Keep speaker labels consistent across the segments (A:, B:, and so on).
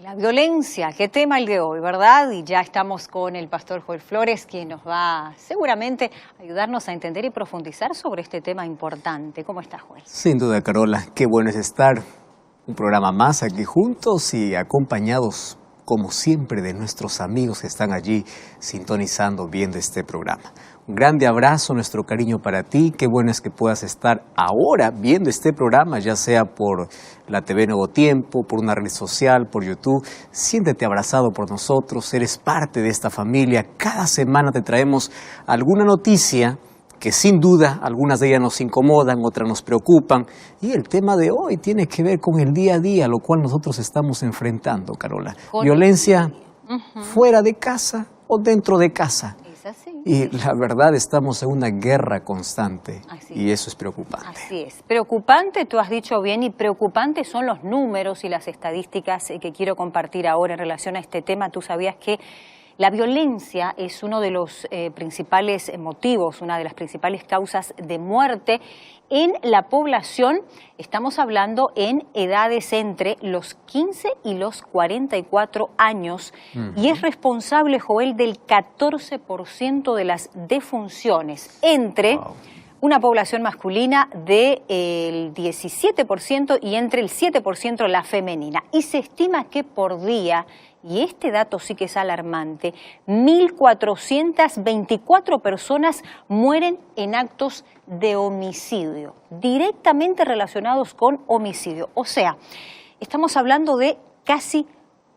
A: La violencia, qué tema el de hoy, ¿verdad? Y ya estamos con el pastor Joel Flores, quien nos va seguramente a ayudarnos a entender y profundizar sobre este tema importante. ¿Cómo estás, Joel?
B: Sin duda, Carola, qué bueno es estar un programa más aquí juntos y acompañados, como siempre, de nuestros amigos que están allí sintonizando, viendo este programa. Un grande abrazo, nuestro cariño para ti. Qué bueno es que puedas estar ahora viendo este programa, ya sea por la TV Nuevo Tiempo, por una red social, por YouTube. Siéntete abrazado por nosotros, eres parte de esta familia. Cada semana te traemos alguna noticia que sin duda algunas de ellas nos incomodan, otras nos preocupan. Y el tema de hoy tiene que ver con el día a día, lo cual nosotros estamos enfrentando, Carola. Violencia fuera de casa o dentro de casa.
A: Así.
B: Y la verdad estamos en una guerra constante y eso es preocupante.
A: Así es. Preocupante, tú has dicho bien, y preocupantes son los números y las estadísticas que quiero compartir ahora en relación a este tema. Tú sabías que la violencia es uno de los principales motivos, una de las principales causas de muerte en la población. Estamos hablando en edades entre los 15 y los 44 años y es responsable, Joel, del 14% de las defunciones entre una población masculina del 17% y entre el 7% la femenina. Y se estima que por día, y este dato sí que es alarmante, 1.424 personas mueren en actos de homicidio, directamente relacionados con homicidio. O sea, estamos hablando de casi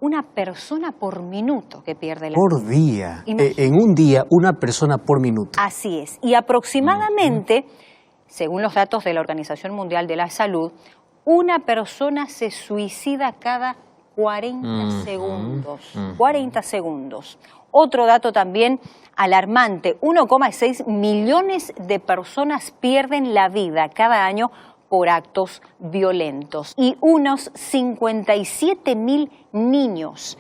A: una persona por minuto que pierde la vida.
B: Por día. En un día, una persona por minuto.
A: Así es. Y aproximadamente, según los datos de la Organización Mundial de la Salud, una persona se suicida cada 40 segundos. 40 segundos. Otro dato también alarmante, 1,6 millones de personas pierden la vida cada año por actos violentos y unos 57.000 niños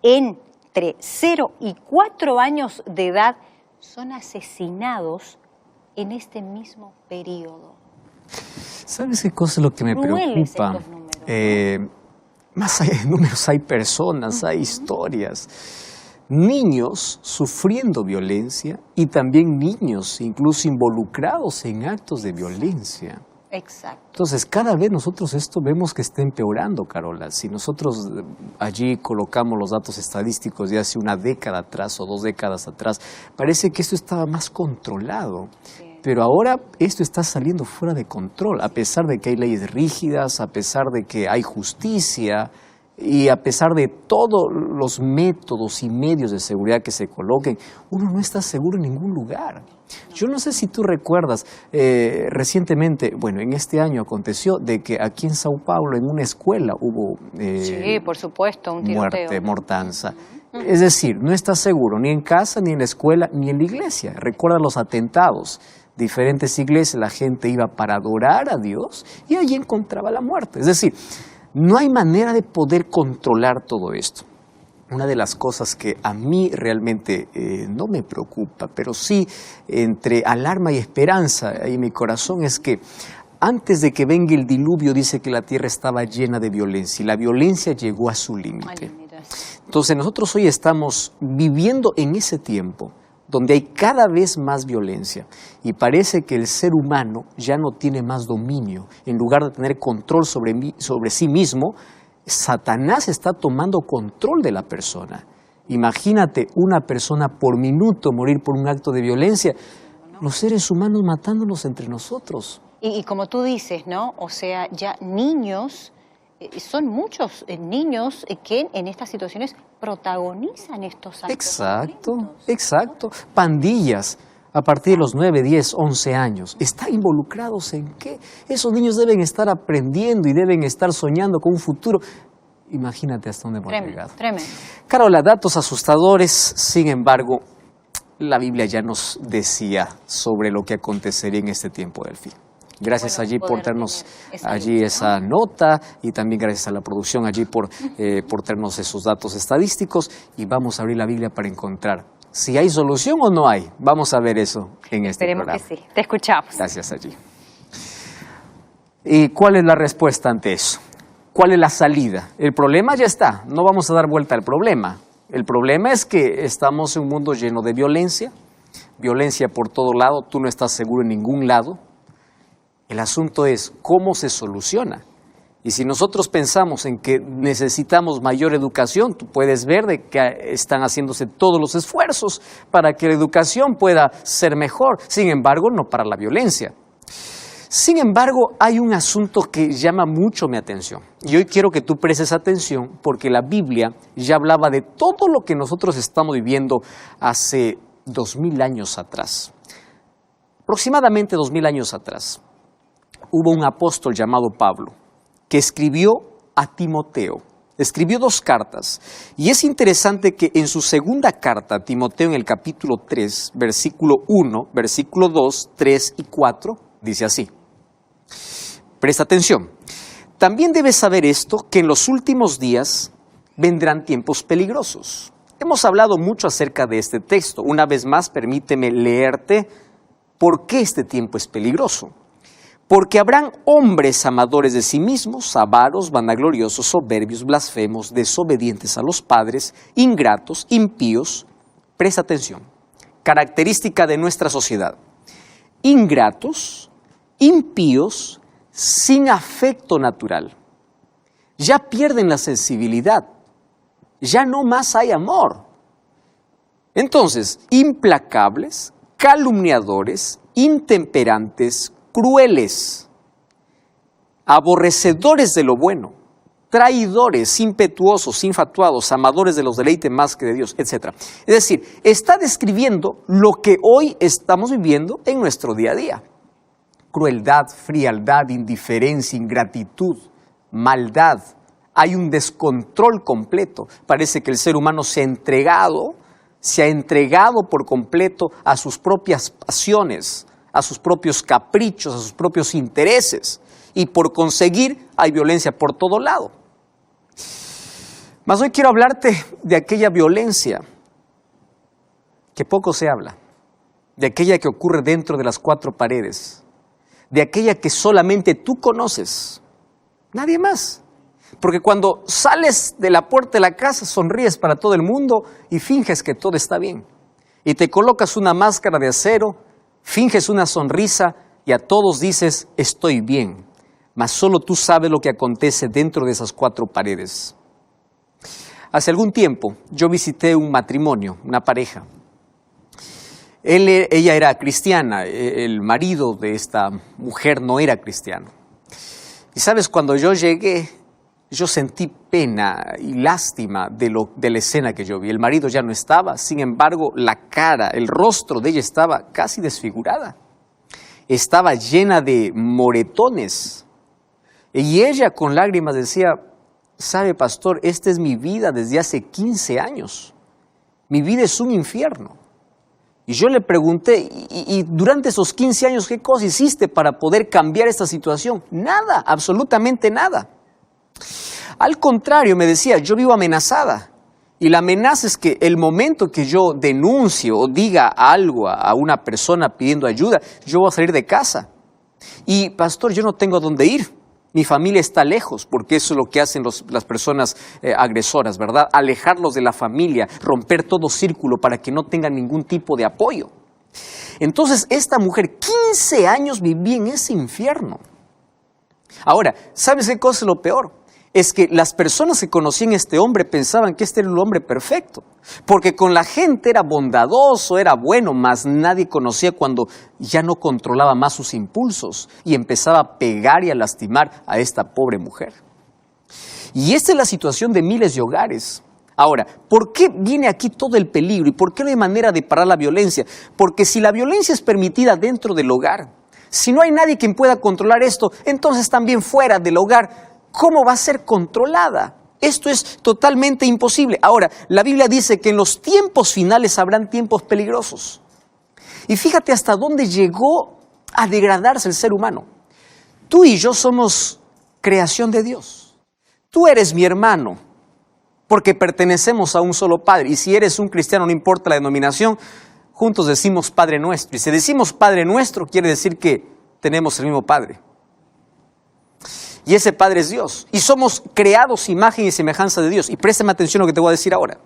A: entre 0 y 4 años de edad son asesinados en este mismo periodo.
B: ¿Sabes qué cosa es lo que me preocupa? Más allá de números hay personas, hay historias. Niños sufriendo violencia y también niños incluso involucrados en actos de violencia.
A: Exacto.
B: Entonces, cada vez nosotros esto vemos que está empeorando, Carola. Si nosotros allí colocamos los datos estadísticos de hace una década atrás o 2 décadas atrás, parece que esto estaba más controlado. Sí. Pero ahora esto está saliendo fuera de control, a pesar de que hay leyes rígidas, a pesar de que hay justicia y a pesar de todos los métodos y medios de seguridad que se coloquen, uno no está seguro en ningún lugar. Yo no sé si tú recuerdas, recientemente, bueno, en este año aconteció de que aquí en Sao Paulo, en una escuela, hubo
A: sí, por supuesto, un tiroteo.
B: Mortanza. Es decir, no estás seguro ni en casa, ni en la escuela, ni en la iglesia. Recuerda los atentados. Diferentes iglesias, la gente iba para adorar a Dios y allí encontraba la muerte. Es decir, no hay manera de poder controlar todo esto. Una de las cosas que a mí realmente no me preocupa, pero sí entre alarma y esperanza en mi corazón es que antes de que venga el diluvio dice que la tierra estaba llena de violencia y la violencia llegó a su límite. Entonces nosotros hoy estamos viviendo en ese tiempo donde hay cada vez más violencia y parece que el ser humano ya no tiene más dominio. En lugar de tener control sobre sí mismo, Satanás está tomando control de la persona. Imagínate una persona por minuto morir por un acto de violencia, los seres humanos matándonos entre nosotros.
A: Y como tú dices, ¿no? O sea, ya niños, son muchos niños que en estas situaciones protagonizan estos actos.
B: Exacto. Pandillas a partir de los 9, 10, 11 años. ¿Están involucrados en qué? Esos niños deben estar aprendiendo y deben estar soñando con un futuro. Imagínate hasta dónde hemos llegado.
A: Tremendo.
B: Carola, datos asustadores, sin embargo, la Biblia ya nos decía sobre lo que acontecería en este tiempo del fin. Gracias allí por traernos allí esa nota y también gracias a la producción allí por traernos esos datos estadísticos y vamos a abrir la Biblia para encontrar si hay solución o no hay. Vamos a ver eso en este programa.
A: Esperemos que sí. Te escuchamos.
B: Gracias allí. ¿Y cuál es la respuesta ante eso? ¿Cuál es la salida? El problema ya está, no vamos a dar vuelta al problema. El problema es que estamos en un mundo lleno de violencia por todo lado, tú no estás seguro en ningún lado. El asunto es cómo se soluciona. Y si nosotros pensamos en que necesitamos mayor educación, tú puedes ver de que están haciéndose todos los esfuerzos para que la educación pueda ser mejor, sin embargo, no para la violencia. Sin embargo, hay un asunto que llama mucho mi atención. Y hoy quiero que tú prestes atención porque la Biblia ya hablaba de todo lo que nosotros estamos viviendo hace 2000 años atrás. Aproximadamente 2000 años atrás, hubo un apóstol llamado Pablo que escribió a Timoteo. Escribió 2 cartas. Y es interesante que en su segunda carta a Timoteo, en el capítulo 3, versículo 1, versículo 2, 3 y 4, dice así. Presta atención. También debes saber esto, que en los últimos días vendrán tiempos peligrosos. Hemos hablado mucho acerca de este texto. Una vez más, permíteme leerte por qué este tiempo es peligroso. Porque habrán hombres amadores de sí mismos, avaros, vanagloriosos, soberbios, blasfemos, desobedientes a los padres, ingratos, impíos. Presta atención. Característica de nuestra sociedad. Ingratos, impíos, sin afecto natural. Ya pierden la sensibilidad. Ya no más hay amor. Entonces, implacables, calumniadores, intemperantes, crueles, aborrecedores de lo bueno, traidores, impetuosos, infatuados, amadores de los deleites más que de Dios, etc. Es decir, está describiendo lo que hoy estamos viviendo en nuestro día a día. Crueldad, frialdad, indiferencia, ingratitud, maldad. Hay un descontrol completo. Parece que el ser humano se ha entregado por completo a sus propias pasiones, a sus propios caprichos, a sus propios intereses. Y por conseguir hay violencia por todo lado. Mas hoy quiero hablarte de aquella violencia que poco se habla, de aquella que ocurre dentro de las 4 paredes, de aquella que solamente tú conoces, nadie más. Porque cuando sales de la puerta de la casa sonríes para todo el mundo y finges que todo está bien. Y te colocas una máscara de acero, finges una sonrisa y a todos dices estoy bien. Mas solo tú sabes lo que acontece dentro de esas 4 paredes. Hace algún tiempo yo visité un matrimonio, una pareja. Ella era cristiana, el marido de esta mujer no era cristiano. Y sabes, cuando yo llegué, yo sentí pena y lástima de la escena que yo vi. El marido ya no estaba, sin embargo, la cara, el rostro de ella estaba casi desfigurada. Estaba llena de moretones. Y ella con lágrimas decía, sabe, pastor, esta es mi vida desde hace 15 años. Mi vida es un infierno. Y yo le pregunté, ¿y durante esos 15 años qué cosa hiciste para poder cambiar esta situación? Nada, absolutamente nada. Al contrario, me decía, yo vivo amenazada. Y la amenaza es que el momento que yo denuncie o diga algo a una persona pidiendo ayuda, yo voy a salir de casa. Y pastor, yo no tengo a dónde ir. Mi familia está lejos, porque eso es lo que hacen las personas agresoras, ¿verdad? Alejarlos de la familia, romper todo círculo para que no tengan ningún tipo de apoyo. Entonces, esta mujer, 15 años vivía en ese infierno. Ahora, ¿sabes qué cosa es lo peor? Es que las personas que conocían a este hombre pensaban que este era el hombre perfecto. Porque con la gente era bondadoso, era bueno, mas nadie conocía cuando ya no controlaba más sus impulsos y empezaba a pegar y a lastimar a esta pobre mujer. Y esta es la situación de miles de hogares. Ahora, ¿por qué viene aquí todo el peligro y por qué no hay manera de parar la violencia? Porque si la violencia es permitida dentro del hogar, si no hay nadie quien pueda controlar esto, entonces también fuera del hogar, ¿cómo va a ser controlada? Esto es totalmente imposible. Ahora, la Biblia dice que en los tiempos finales habrán tiempos peligrosos. Y fíjate hasta dónde llegó a degradarse el ser humano. Tú y yo somos creación de Dios. Tú eres mi hermano, porque pertenecemos a un solo Padre. Y si eres un cristiano, no importa la denominación, juntos decimos Padre Nuestro. Y si decimos Padre Nuestro, quiere decir que tenemos el mismo Padre. Y ese Padre es Dios. Y somos creados imagen y semejanza de Dios. Y préstame atención a lo que te voy a decir ahora.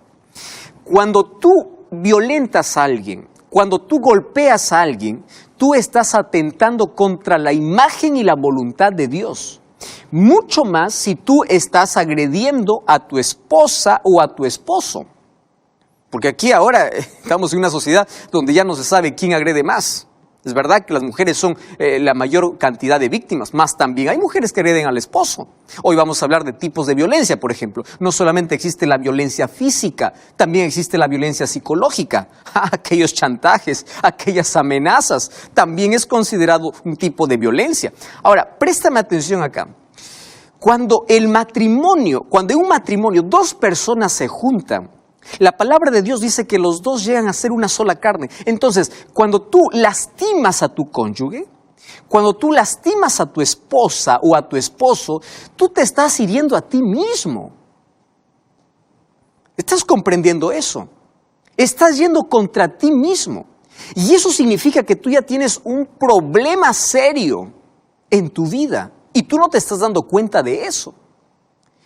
B: Cuando tú violentas a alguien, cuando tú golpeas a alguien, tú estás atentando contra la imagen y la voluntad de Dios. Mucho más si tú estás agrediendo a tu esposa o a tu esposo. Porque aquí ahora estamos en una sociedad donde ya no se sabe quién agrede más. Es verdad que las mujeres son la mayor cantidad de víctimas, más también hay mujeres que agreden al esposo. Hoy vamos a hablar de tipos de violencia, por ejemplo. No solamente existe la violencia física, también existe la violencia psicológica. Aquellos chantajes, aquellas amenazas, también es considerado un tipo de violencia. Ahora, préstame atención acá. Cuando en un matrimonio dos personas se juntan, la palabra de Dios dice que los dos llegan a ser una sola carne. Entonces, cuando tú lastimas a tu cónyuge, cuando tú lastimas a tu esposa o a tu esposo, tú te estás hiriendo a ti mismo. ¿Estás comprendiendo eso? Estás yendo contra ti mismo. Y eso significa que tú ya tienes un problema serio en tu vida y tú no te estás dando cuenta de eso.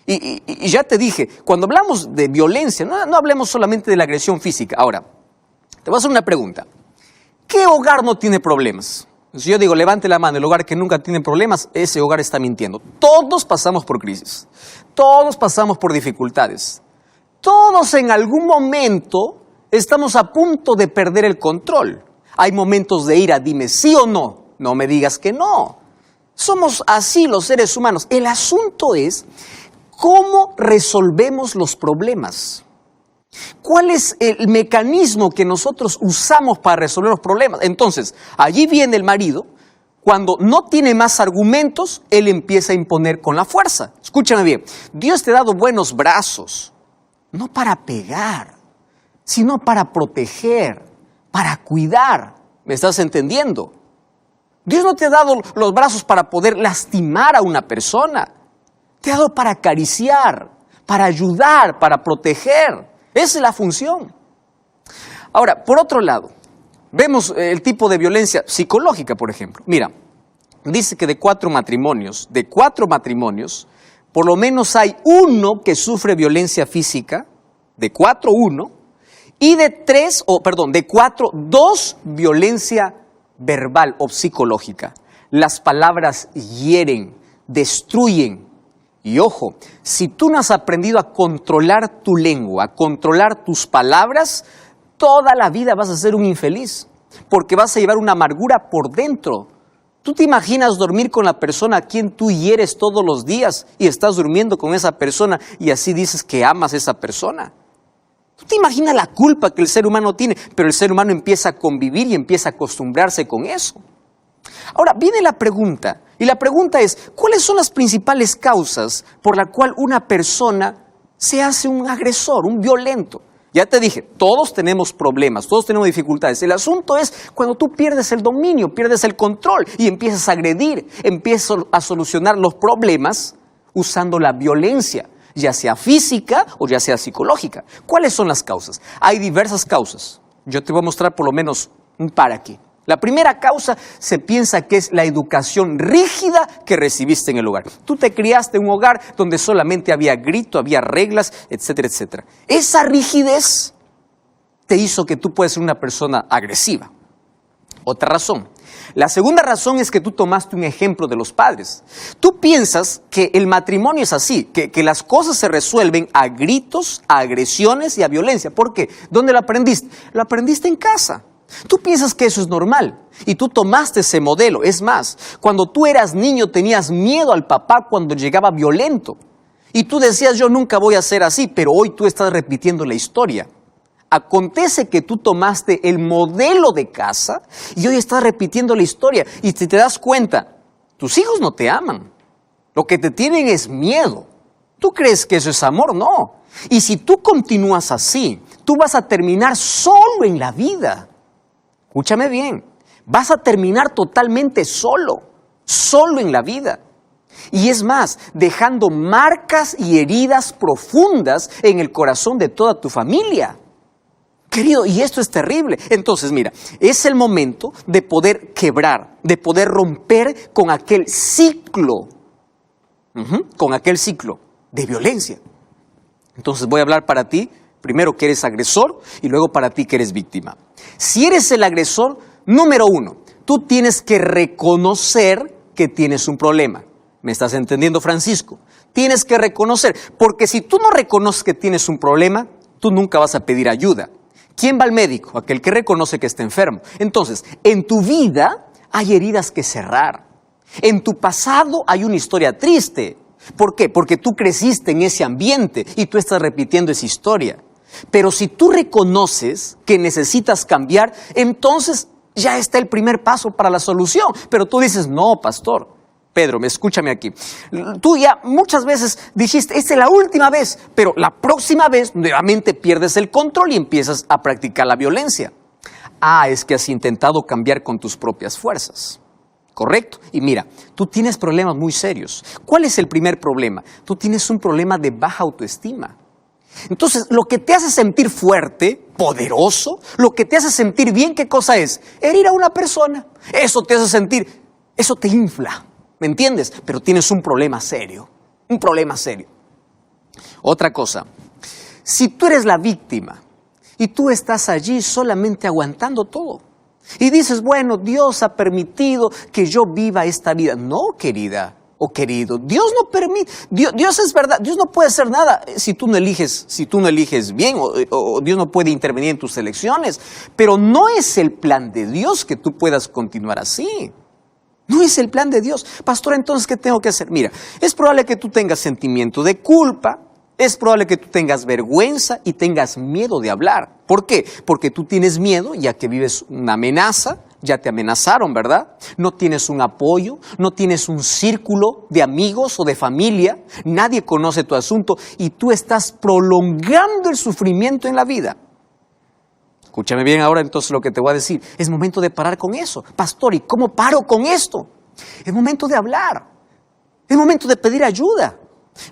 B: Y ya te dije, cuando hablamos de violencia, no hablemos solamente de la agresión física. Ahora, te voy a hacer una pregunta. ¿Qué hogar no tiene problemas? Si yo digo, levante la mano, el hogar que nunca tiene problemas, ese hogar está mintiendo. Todos pasamos por crisis. Todos pasamos por dificultades. Todos en algún momento estamos a punto de perder el control. Hay momentos de ira, dime sí o no. No me digas que no. Somos así los seres humanos. El asunto es ¿cómo resolvemos los problemas? ¿Cuál es el mecanismo que nosotros usamos para resolver los problemas? Entonces, allí viene el marido, cuando no tiene más argumentos, él empieza a imponer con la fuerza. Escúchame bien, Dios te ha dado buenos brazos, no para pegar, sino para proteger, para cuidar. ¿Me estás entendiendo? Dios no te ha dado los brazos para poder lastimar a una persona. Te ha dado para acariciar, para ayudar, para proteger. Esa es la función. Ahora, por otro lado, vemos el tipo de violencia psicológica, por ejemplo. Mira, dice que de cuatro matrimonios, por lo menos hay uno que sufre violencia física, de cuatro, dos, violencia verbal o psicológica. Las palabras hieren, destruyen. Y ojo, si tú no has aprendido a controlar tu lengua, a controlar tus palabras, toda la vida vas a ser un infeliz, porque vas a llevar una amargura por dentro. ¿Tú te imaginas dormir con la persona a quien tú hieres todos los días y estás durmiendo con esa persona y así dices que amas a esa persona? ¿Tú te imaginas la culpa que el ser humano tiene? Pero el ser humano empieza a convivir y empieza a acostumbrarse con eso. Ahora, viene la pregunta, y la pregunta es, ¿cuáles son las principales causas por la cual una persona se hace un agresor, un violento? Ya te dije, todos tenemos problemas, todos tenemos dificultades. El asunto es cuando tú pierdes el dominio, pierdes el control y empiezas a agredir, empiezas a solucionar los problemas usando la violencia, ya sea física o ya sea psicológica. ¿Cuáles son las causas? Hay diversas causas. Yo te voy a mostrar por lo menos un par aquí. La primera causa se piensa que es la educación rígida que recibiste en el hogar. Tú te criaste en un hogar donde solamente había grito, había reglas, etcétera, etcétera. Esa rigidez te hizo que tú puedas ser una persona agresiva. Otra razón. La segunda razón es que tú tomaste un ejemplo de los padres. Tú piensas que el matrimonio es así, que las cosas se resuelven a gritos, a agresiones y a violencia. ¿Por qué? ¿Dónde lo aprendiste? Lo aprendiste en casa. Tú piensas que eso es normal y tú tomaste ese modelo. Es más, cuando tú eras niño tenías miedo al papá cuando llegaba violento. Y tú decías, yo nunca voy a ser así, pero hoy tú estás repitiendo la historia. Acontece que tú tomaste el modelo de casa y hoy estás repitiendo la historia. Y si te das cuenta, tus hijos no te aman. Lo que te tienen es miedo. ¿Tú crees que eso es amor? No. Y si tú continúas así, tú vas a terminar solo en la vida. Escúchame bien, vas a terminar totalmente solo en la vida. Y es más, dejando marcas y heridas profundas en el corazón de toda tu familia. Querido, y esto es terrible. Entonces, mira, es el momento de poder quebrar, de poder romper con aquel ciclo con aquel ciclo de violencia. Entonces voy a hablar para ti, primero que eres agresor y luego para ti que eres víctima. Si eres el agresor, número 1, tú tienes que reconocer que tienes un problema. ¿Me estás entendiendo, Francisco? Tienes que reconocer, porque si tú no reconoces que tienes un problema, tú nunca vas a pedir ayuda. ¿Quién va al médico? Aquel que reconoce que está enfermo. Entonces, en tu vida hay heridas que cerrar. En tu pasado hay una historia triste. ¿Por qué? Porque tú creciste en ese ambiente y tú estás repitiendo esa historia. Pero si tú reconoces que necesitas cambiar, entonces ya está el primer paso para la solución. Pero tú dices, no, pastor. Pedro, escúchame aquí. Tú ya muchas veces dijiste, esta es la última vez, pero la próxima vez nuevamente pierdes el control y empiezas a practicar la violencia. Es que has intentado cambiar con tus propias fuerzas. ¿Correcto? Y mira, tú tienes problemas muy serios. ¿Cuál es el primer problema? Tú tienes un problema de baja autoestima. Entonces, lo que te hace sentir fuerte, poderoso, lo que te hace sentir bien, ¿qué cosa es? Herir a una persona. Eso te hace sentir, eso te infla. ¿Me entiendes? Pero tienes un problema serio. Un problema serio. Otra cosa. Si tú eres la víctima y tú estás allí solamente aguantando todo y dices, bueno, Dios ha permitido que yo viva esta vida. No, querida o querido, Dios no permite. Dios es verdad, Dios no puede hacer nada si tú no eliges bien o Dios no puede intervenir en tus elecciones. Pero no es el plan de Dios que tú puedas continuar así. No es el plan de Dios. Pastor, entonces, ¿qué tengo que hacer? Mira, es probable que tú tengas sentimiento de culpa, es probable que tú tengas vergüenza y tengas miedo de hablar. ¿Por qué? Porque tú tienes miedo ya que vives una amenaza, ya te amenazaron, ¿verdad? No tienes un apoyo, no tienes un círculo de amigos o de familia, nadie conoce tu asunto y tú estás prolongando el sufrimiento en la vida. Escúchame bien ahora entonces lo que te voy a decir. Es momento de parar con eso. Pastor, ¿y cómo paro con esto? Es momento de hablar. Es momento de pedir ayuda.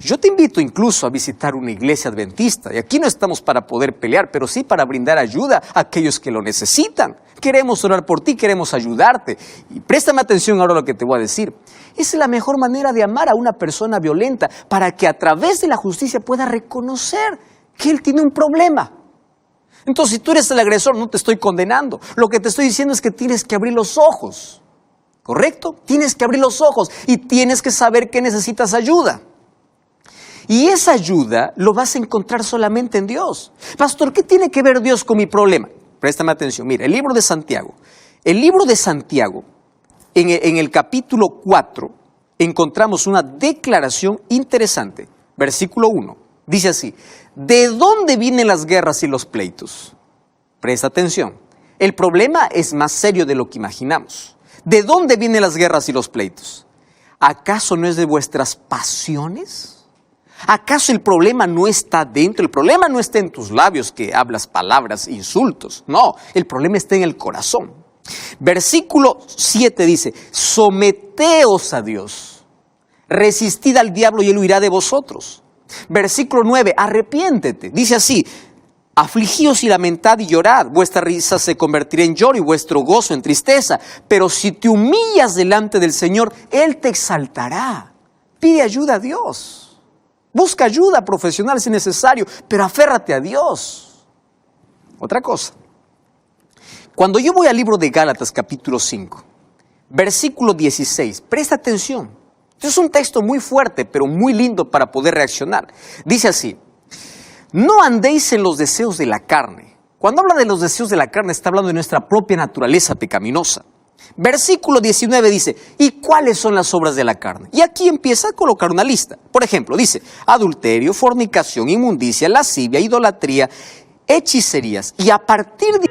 B: Yo te invito incluso a visitar una iglesia adventista. Y aquí no estamos para poder pelear, pero sí para brindar ayuda a aquellos que lo necesitan. Queremos orar por ti, queremos ayudarte. Y préstame atención ahora a lo que te voy a decir. Esa es la mejor manera de amar a una persona violenta para que a través de la justicia pueda reconocer que él tiene un problema. Entonces, si tú eres el agresor, no te estoy condenando. Lo que te estoy diciendo es que tienes que abrir los ojos. ¿Correcto? Tienes que abrir los ojos y tienes que saber que necesitas ayuda. Y esa ayuda lo vas a encontrar solamente en Dios. Pastor, ¿qué tiene que ver Dios con mi problema? Préstame atención. Mira, el libro de Santiago. El libro de Santiago, en el capítulo 4, encontramos una declaración interesante. Versículo 1. Dice así, ¿de dónde vienen las guerras y los pleitos? Presta atención. El problema es más serio de lo que imaginamos. ¿De dónde vienen las guerras y los pleitos? ¿Acaso no es de vuestras pasiones? ¿Acaso el problema no está dentro? El problema no está en tus labios que hablas palabras, insultos. No, el problema está en el corazón. Versículo 7 dice, someteos a Dios, resistid al diablo y él huirá de vosotros. Versículo 9, arrepiéntete. Dice así, afligíos y lamentad y llorad, vuestra risa se convertirá en lloro y vuestro gozo en tristeza. Pero si te humillas delante del Señor, Él te exaltará. Pide ayuda a Dios. Busca ayuda profesional si necesario, pero aférrate a Dios. Otra cosa. Cuando yo voy al libro de Gálatas capítulo 5, versículo 16, presta atención. Es un texto muy fuerte, pero muy lindo para poder reaccionar. Dice así, no andéis en los deseos de la carne. Cuando habla de los deseos de la carne, está hablando de nuestra propia naturaleza pecaminosa. Versículo 19 dice, ¿y cuáles son las obras de la carne? Y aquí empieza a colocar una lista. Por ejemplo, dice, adulterio, fornicación, inmundicia, lascivia, idolatría, hechicerías. Y a partir de...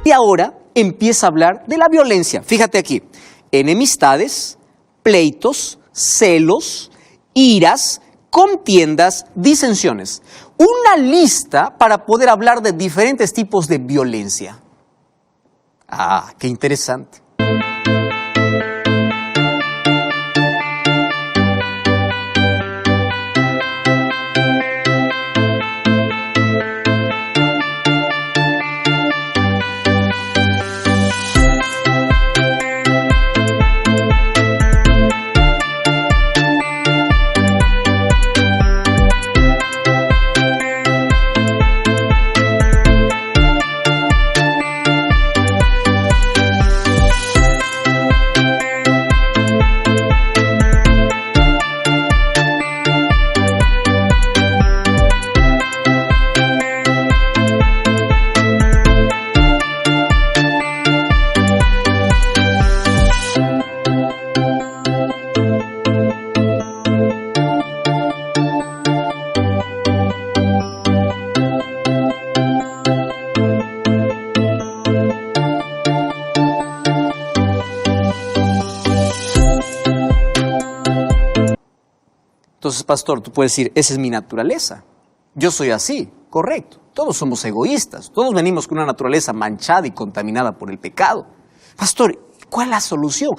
B: Y ahora empieza a hablar de la violencia. Fíjate aquí, enemistades, pleitos, celos, iras, contiendas, disensiones. Una lista para poder hablar de diferentes tipos de violencia. Ah, qué interesante. Entonces, pastor, tú puedes decir, esa es mi naturaleza. Yo soy así, correcto. Todos somos egoístas. Todos venimos con una naturaleza manchada y contaminada por el pecado. Pastor, ¿cuál es la solución?